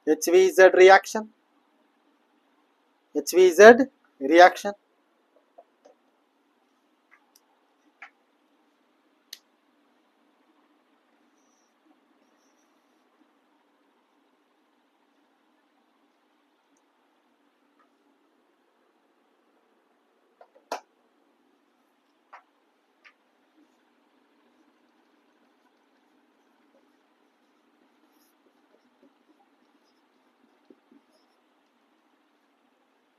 HVZ reaction. HVZ reaction.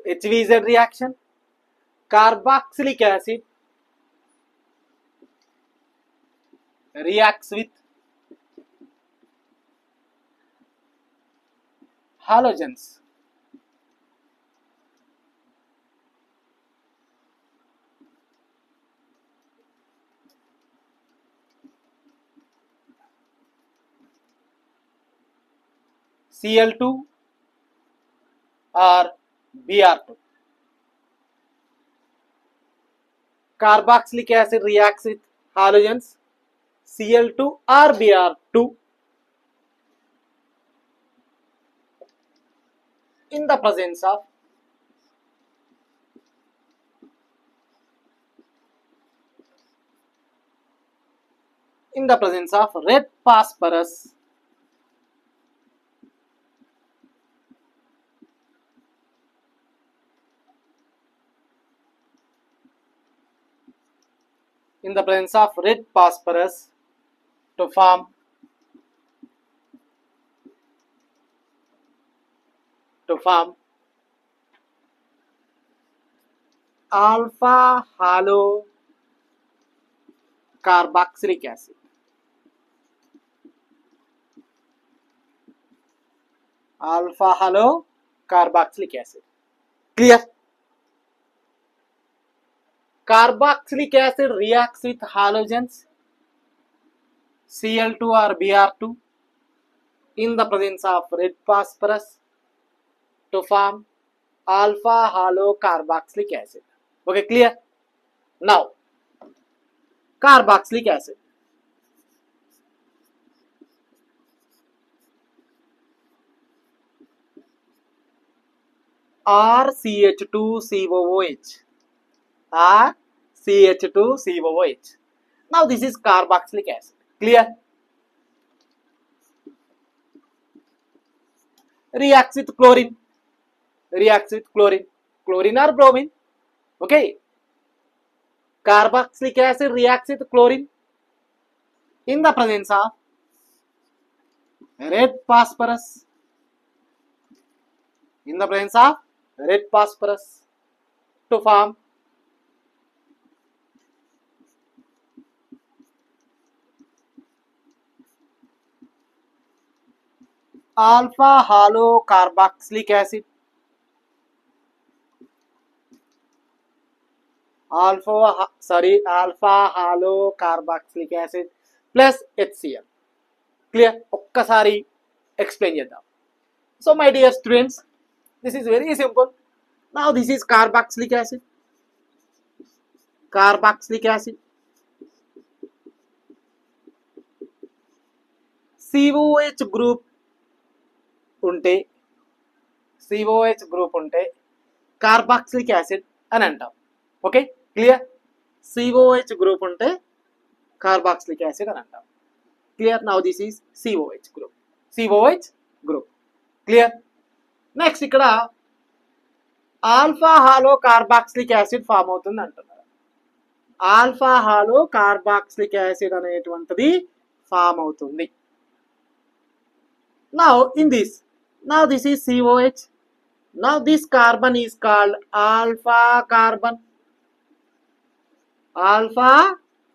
HVZ reaction. Carboxylic acid reacts with halogens. Cl2 or Br2. Carboxylic acid reacts with halogens Cl2 or Br2 in the presence of red phosphorus to form alpha halo carboxylic acid. Alpha halo carboxylic acid. Clear? Carboxylic acid reacts with halogens Cl2 or Br2 in the presence of red phosphorus to form alpha halo carboxylic acid. Okay, clear? Now, carboxylic acid. RCH2COOH. RCH2COOH. Now this is carboxylic acid. Clear? Reacts with chlorine. Chlorine or bromine. Okay. Carboxylic acid reacts with chlorine in the presence of red phosphorus. To form alpha halo carboxylic acid. Alpha halo carboxylic acid plus HCl. Clear? Okkasari explain chedam. So my dear students, this is very simple. Now this is carboxylic acid. COH group unte carboxylic acid అని అంటాం. Okay, clear? COH group unte carboxylic acid అని అంటాం. Clear? Now this is COH group. Clear? Next ఇక్కడ alpha halo carboxylic acid form అవుతుంది అంటున్నారు. Alpha halo carboxylic acid అనేటువంటిది form అవుతుంది. Now in this, this is COH. Now this carbon is called alpha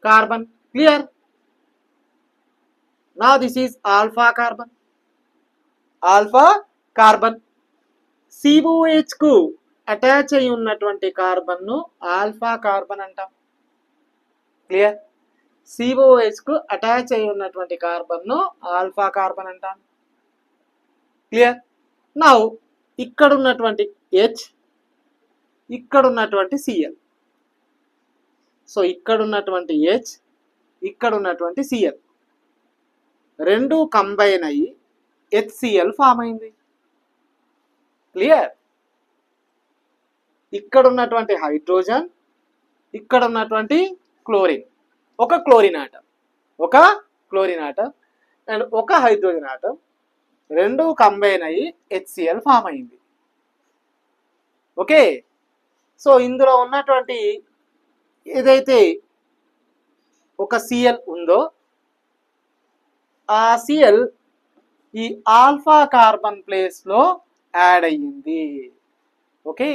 carbon. Clear? Now this is alpha carbon. COH కు attach అయి ఉన్నటువంటి carbon ను alpha carbon అంటాం. Clear? COH కు attach అయి ఉన్నటువంటి కార్బన్ ను ఆల్ఫా కార్బన్ అంటాం. క్లియర్? నౌ ఇక్కడ ఉన్నటువంటి H, ఇక్కడ ఉన్నటువంటి Cl. సో ఇక్కడ ఉన్నటువంటి H, ఇక్కడ ఉన్నటువంటి Cl రెండు కంబైన్ అయ్యి HCl ఫామ్ అయింది. క్లియర్? ఇక్కడ ఉన్నటువంటి హైడ్రోజన్, ఇక్కడ ఉన్నటువంటి క్లోరిన్, ఒక క్లోరిన్ ఆటం అండ్ ఒక హైడ్రోజన్ ఆటం, రెండు కంబైన్ అయ్యి HCl ఫామ్ అయింది. ఓకే, సో ఇందులో ఉన్నటువంటి ఏదైతే ఒక Cl ఉందో ఆ Cl ఈ ఆల్ఫా కార్బన్ ప్లేస్ లో యాడ్ అయ్యింది. ఓకే,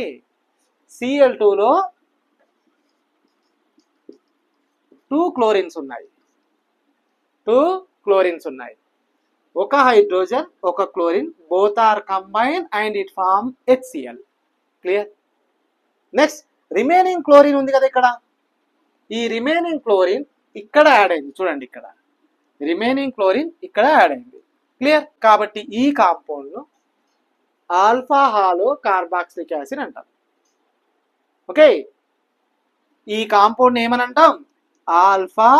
Cl2లో 2 క్లోరిన్స్ ఉన్నాయి, ఒక హైడ్రోజన్ ఒక chlorine, both are combine and it form HCl. Clear? Next remaining chlorine ఉంది కదా ఇక్కడ, ఈ రిమైనింగ్ క్లోరిన్ ఇక్కడ యాడ్ అయింది. చూడండి, ఇక్కడ రిమైనింగ్ క్లోరిన్ ఇక్కడ యాడ్ అయింది. క్లియర్? కాబట్టి ఈ కాంపౌండ్ ను ఆల్ఫా హాలో కార్బాక్సిలిక్ యాసిడ్ అంటాం. ఓకే, ఈ కాంపౌండ్ ఏమని అంటాం? ఆల్ఫా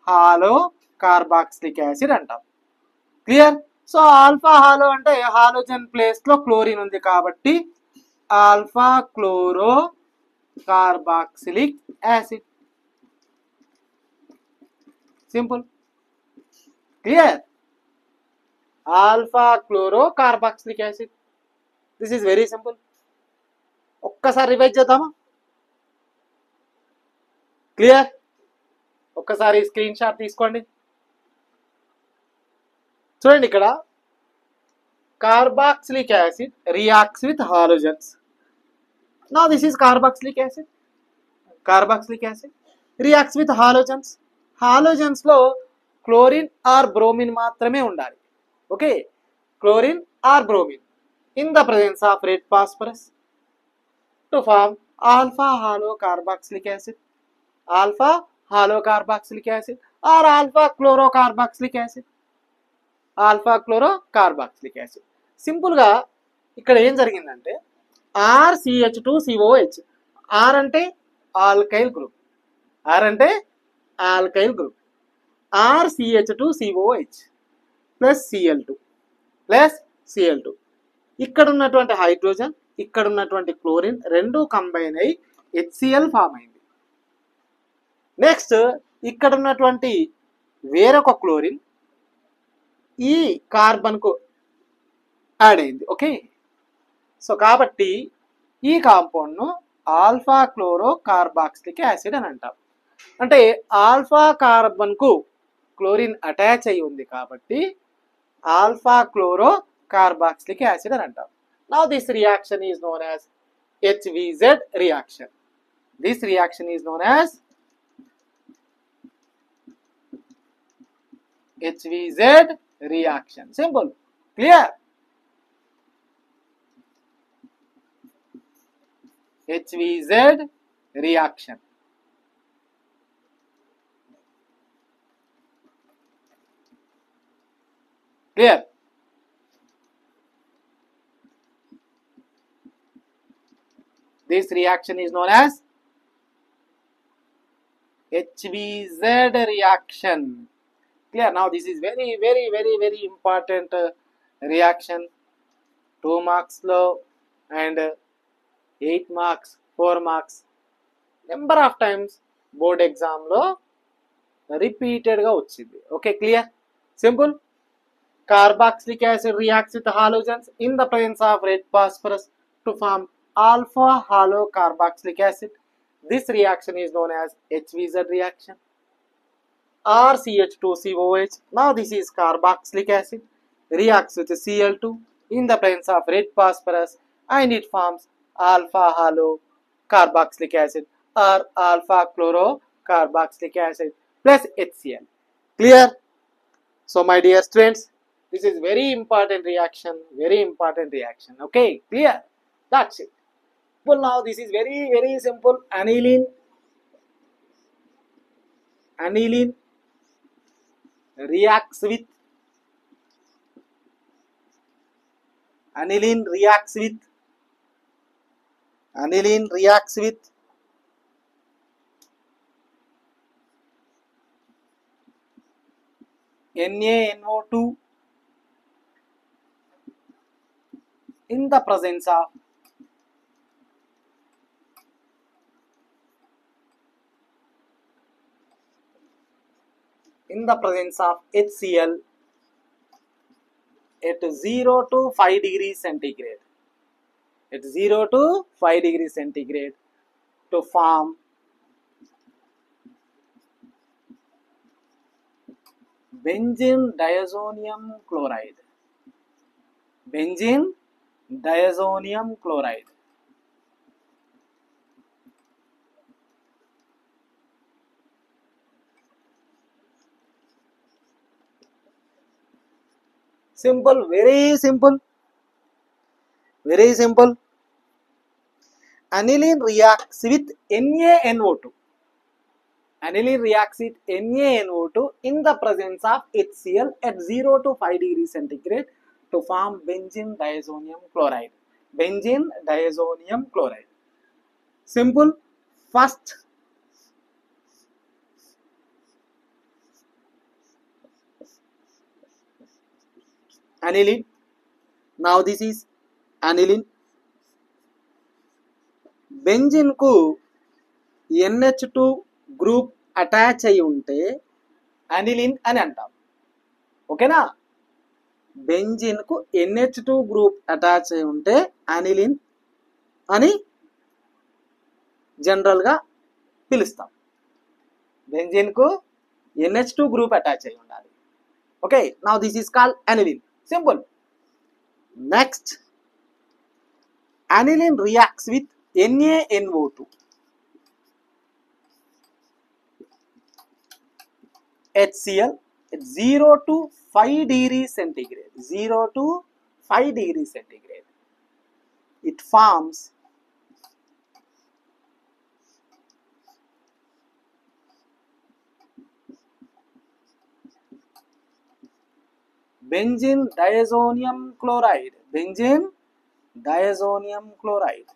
హాలో కార్బాక్సిలిక్ యాసిడ్ అంటాం. క్లియర్? సో ఆల్ఫా హాలో అంటే హాలోజన్ ప్లేస్ లో క్లోరిన్ ఉంది కాబట్టి alpha chloro carboxylic acid. Simple. Clear? Alpha chloro carboxylic acid. This is very simple. ఒక్కసారి రివైజ్ చేద్దామా? క్లియర్? ఒక్కసారి స్క్రీన్ షాట్ తీసుకోండి. చూడండి, ఇక్కడ carboxylic acid reacts with halogens. Now this is carboxylic acid. Carboxylic acid reacts with halogens. Halogens లో chlorine or bromine మాత్రమే ఉండాలి. Okay, chlorine or bromine in the presence of red phosphorus to form alpha halo carboxylic acid, alpha halo carboxylic acid or alpha chlorocarboxylic acid, alpha chlorocarboxylic acid. Simple గా ఇక్కడ ఏం జరిగిందంటే RCH2COH, R అంటే alkyl group, RCH2COH plus Cl2 ఇక్కడ ఉన్నటువంటి hydrogen, ఇక్కడ ఉన్నటువంటి chlorine రెండు కంబైన్ అయ్యి HCl ఫామ్ అయింది. నెక్స్ట్ ఇక్కడ ఉన్నటువంటి వేరొక క్లోరిన్ ఈ కార్బన్ కు యాడ్ అయింది. ఓకే, సో కాబట్టి ఈ కాంపౌండ్ ను ఆల్ఫా క్లోరో కార్బాక్సిలిక్ యాసిడ్ అని అంటాం. అంటే ఆల్ఫా కార్బన్ కు క్లోరిన్ అటాచ్ అయి ఉంది కాబట్టి ఆల్ఫా క్లోరో carboxylic acid అని అంటాం. Now this reaction is known as HVZ reaction. This reaction is known as HVZ reaction. Simple. Clear? HVZ reaction. Clear? This reaction is known as HVZ reaction. Clear? Now this is very important reaction. 2 marks lo and 8 marks, 4 marks. Number of times board exam lo repeated ga vachindi. Okay, clear? Simple. Carboxylic acid reacts with halogens in the presence of red phosphorus to form alpha halo carboxylic acid. This reaction is known as HVZ reaction. RCH2COH, now this is carboxylic acid, reacts with Cl2 in the presence of red phosphorus and it forms alpha halo carboxylic acid or alpha chloro carboxylic acid plus HCl. Clear? So my dear students, this is very important reaction. Okay, clear? That's it. Well, now this is very simple. Aniline reacts with NaNO2 in the presence of HCl at 0 to 5 degrees centigrade. At 0 to 5 degrees centigrade to form benzene diazonium chloride. Benzene diazonium chloride. Simple, very simple. Very simple. Aniline reacts with NaNO2. Aniline reacts with NaNO2 in the presence of HCl at 0 to 5 degrees centigrade to form benzene diazonium chloride. Benzene diazonium chloride. Simple. First, aniline. Now this is aniline. Benzene కు NH2 group attach అయి ఉంటే aniline అని అంటాం. ఓకేనా? Benzene కు NH2 group attach అయి ఉంటే aniline అని జనరల్ గా పిలుస్తాం. బెంజిన్ కు NH2 గ్రూప్ అటాచ్ అయి ఉండాలి. Okay, now this is called aniline. Simple. Next, aniline reacts with NaNO2 HCl at 0 to 5 degrees centigrade. 0 to 5 degrees centigrade. It forms benzene diazonium chloride. Benzene diazonium chloride.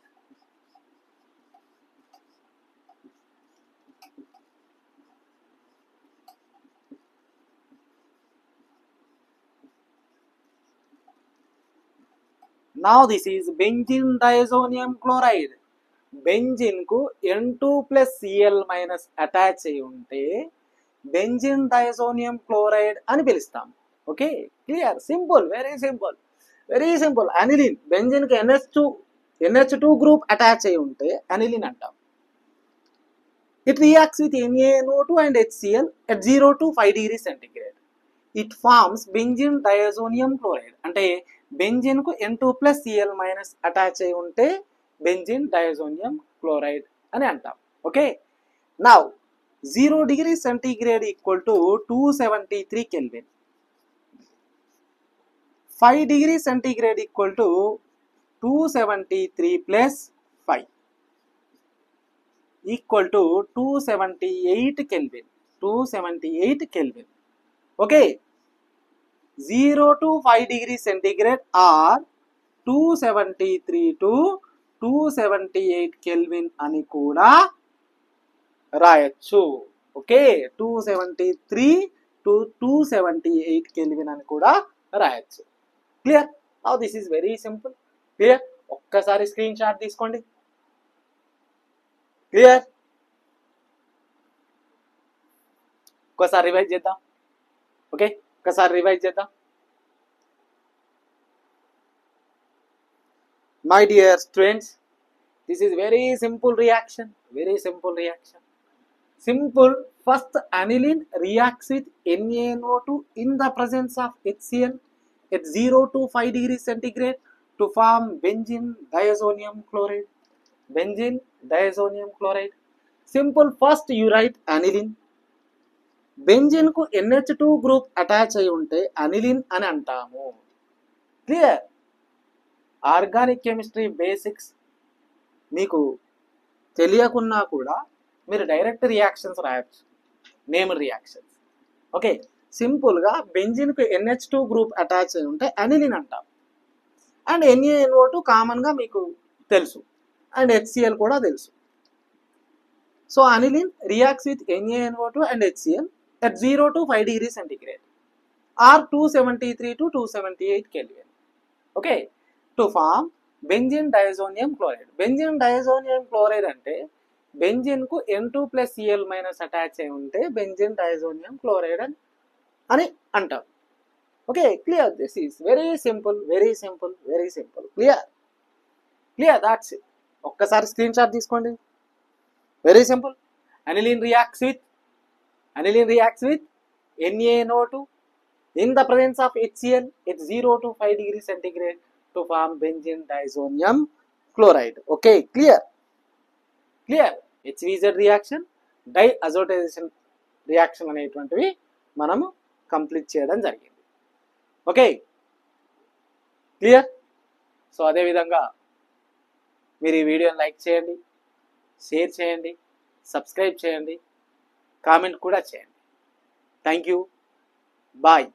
Now this is benzene diazonium chloride. Benzene కు N2 plus Cl minus attach అయి ఉంటే benzene diazonium chloride అని పిలుస్తాం. Okay, clear? Simple, very simple, very simple. Aniline, benzene కి NH2 group attach అయి ఉంటే aniline అంటాం. It reacts with NaNO2 and HCl at 0 to 5 degrees centigrade. It forms benzene diazonium chloride. అంటే benzene కు N2 plus Cl minus attach అయి ఉంటే benzene diazonium chloride అని అంటాం. Okay, now 0 degrees centigrade equal to 273 Kelvin. 5 degrees centigrade equal to 273 plus 5 equal to 278 Kelvin. 278 Kelvin. Okay, 0 to 5 degrees centigrade or 273 to 278 Kelvin అని కూడా రాయొచ్చు. Okay, 273 to 278 Kelvin అని కూడా రాయొచ్చు. Clear? Now this is very simple. Clear? ఒక్కసారి screen shot తీసుకోండి. Clear? ఒక్కసారి revise చేద్దాం. ఓకే, ఒక్కసారి రివైజ్ చేద్దాం. My dear students, this is very simple reaction. Very simple reaction. Simple. First, aniline reacts with NaNO2 in the presence of HCl at 0 to 5 degrees centigrade to form benzene diazonium chloride. Benzene diazonium chloride. Simple. First, you write aniline. Benzene కు NH2 group attach అయి ఉంటే aniline అని అంటాము. Clear? Organic chemistry basics మీకు తెలియకున్నా కూడా మీరు direct reactions రాయొచ్చు, name reactions. Okay, సింపుల్గా బెంజిన్ కు NH2 గ్రూప్ అటాచ్ అయి ఉంటే అనిలిన్ అంటాం. అండ్ NaNO2 కామన్గా మీకు తెలుసు, అండ్ HCl కూడా తెలుసు. So aniline reacts with NaNO2 and HCl at 0 to 5 degrees centigrade or 273 to 278 Kelvin. Okay, to form benzene diazonium chloride. Benzene diazonium chloride అంటే benzene కు N2+Cl- అటాచ్ అయి ఉంటే బెంజిన్ డయాజోనియం క్లోరైడ్ అని అంటాం. Okay, clear? This is very simple, very simple, very simple. Clear? Clear, that's it. ఒక్కసారి screen shot తీసుకోండి. Very simple. aniline reacts with NaNO2 in the presence of HCl at 0 to 5 degrees centigrade to form benzene diazonium chloride. Okay, clear? Clear? HVZ reaction, diazotization reaction అనేటువంటివి మనము complete చేయడం జరిగింది. Okay, clear? So అదేవిధంగా మీరు ఈ వీడియోని like చేయండి, share చేయండి, సబ్స్క్రైబ్ చేయండి, కామెంట్ కూడా చేయండి. Thank you. బాయ్.